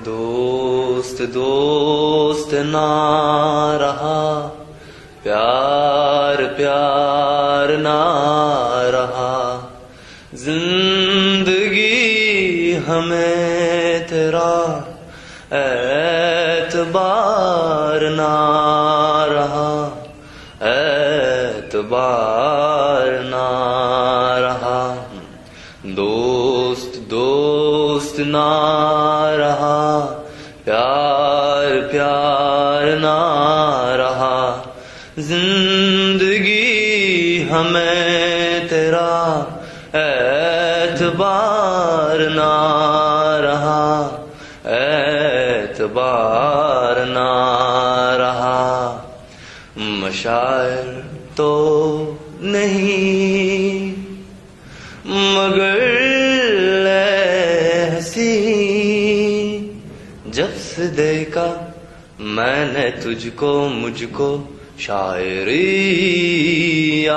दोस्त दोस्त ना रहा, प्यार प्यार ना रहा, जिंदगी हमें तेरा एतबार ना रहा, एतबार ना रहा। दोस्त दोस्त ना रहा, प्यार प्यार ना रहा, जिंदगी हमें तेरा एतबार ना रहा, एतबार ना रहा। मशायर तो नहीं मगर ऐसी, जब से देखा मैंने तुझको मुझको शायरी आ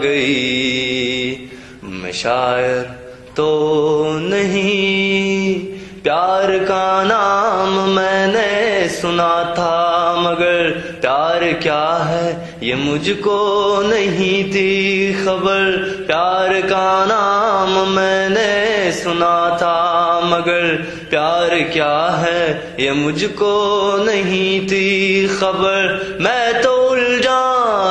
गई। मैं शायर तो नहीं, प्यार का नाम मैंने सुना था, मगर प्यार क्या है ये मुझको नहीं थी खबर। प्यार का नाम मैंने सुना था, मगर प्यार क्या है ये मुझको नहीं थी खबर। मैं तो उलझा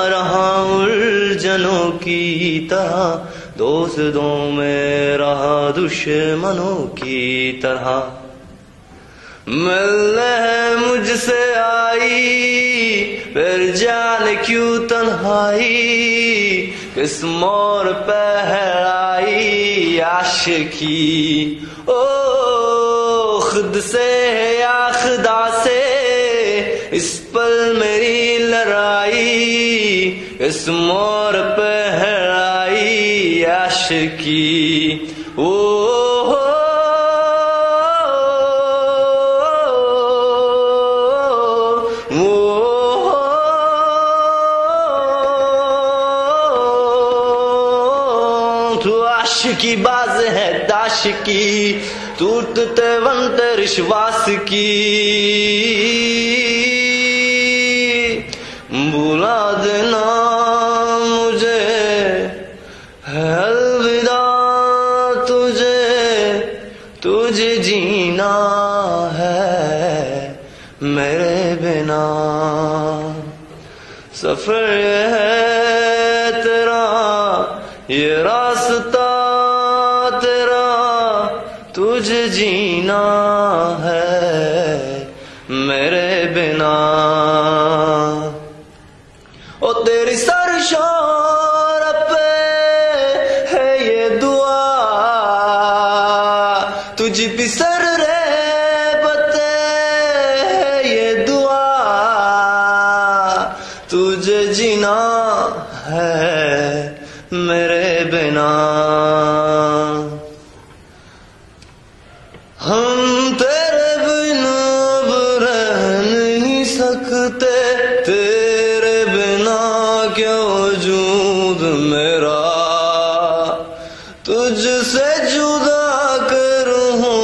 रहा उलझनों की तरह, दोस्तों में रहा दुश्मनों की तरह। मिलने मुझसे आई फिर जाने क्यों तन्हाई, किस मोर पे आई आशिकी। ओ खुद से या खुदा से इस पल मेरी लड़ाई, इस मोर पे आई आशिकी। ओ की बाज है दाश की, टूटते वंते विश्वास की। बुला देना मुझे है अलविदा, तुझे तुझे जीना है मेरे बिना। सफर है तेरा ये रास्ता तेरा, तुझे जीना है मेरे बिना। ओ तेरी सरशोर पे है ये दुआ, तुझी भी सर रे पते है ये दुआ, तुझे जीना है मेरे बिना। हम तेरे बिना अब रह नहीं सकते, तेरे बिना क्या वजूद मेरा। तुझसे जुदा कर हो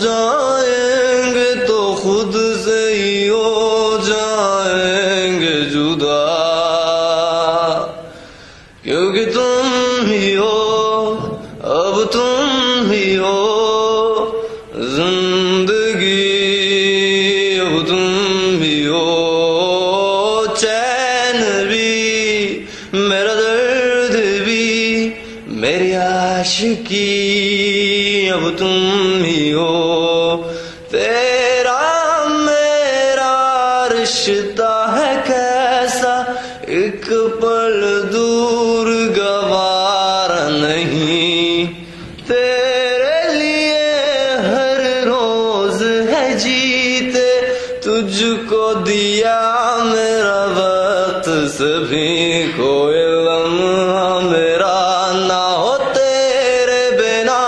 जाएंगे तो खुद से ही हो जाएंगे जुदा, क्योंकि तुम ही हो अब तुम ही हो जिंदगी, अब तुम भी हो चैन भी, मेरा दर्द भी, मेरी आशिकी, अब तुम ही हो। तेरा मेरा रिश्ता है कैसा, एक पल दूर गवारा नहीं। तेरे लिए हर रोज है जीते, तुझको दिया मेरा वक्त सभी को लम्हा मेरा ना हो तेरे बिना,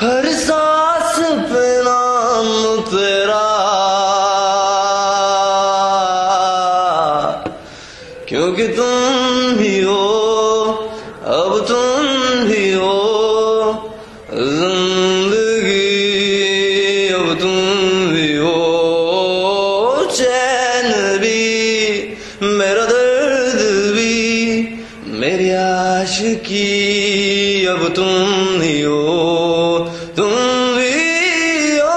हर सांस पे नाम तेरा, क्योंकि तुम भी हो अब तुम भी हो जिंदगी, अब तुम भी हो। आशिकी अब तुम ही हो, तुम भी हो,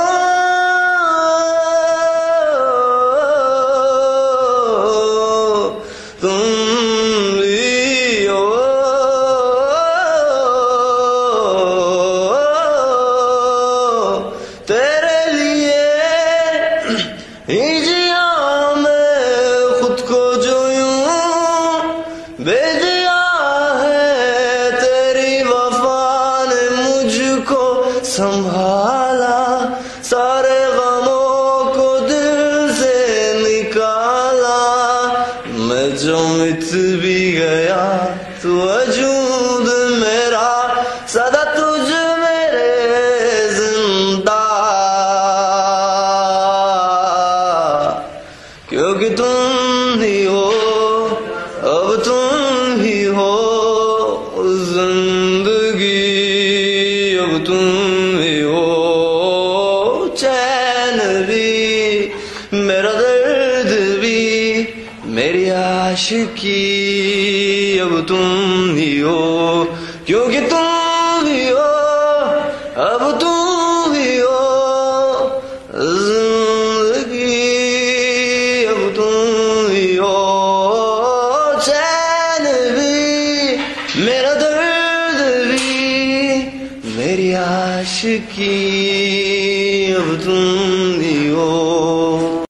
तुम भी हो। तेरे लिए ही जिया मैं खुद को जो यूं बेदिया है, तेरी वफा ने मुझको संभाला, सारे गमों को दिल से निकाला। मैं जो मिट भी गया तू वजूद मेरा सदा तुझ मेरे जिंदा, क्योंकि तुम ही हो, अब तुम ही हो जिंदगी, अब तुम ही हो। चैन भी मेरा दर्द भी मेरी आशिकी अब तुम ही हो, क्योंकि तुम ही हो, अब तुम ही हो जिंदगी, अब तुम ही हो। चैन भी मेरा दर्द भी मेरी आशिकी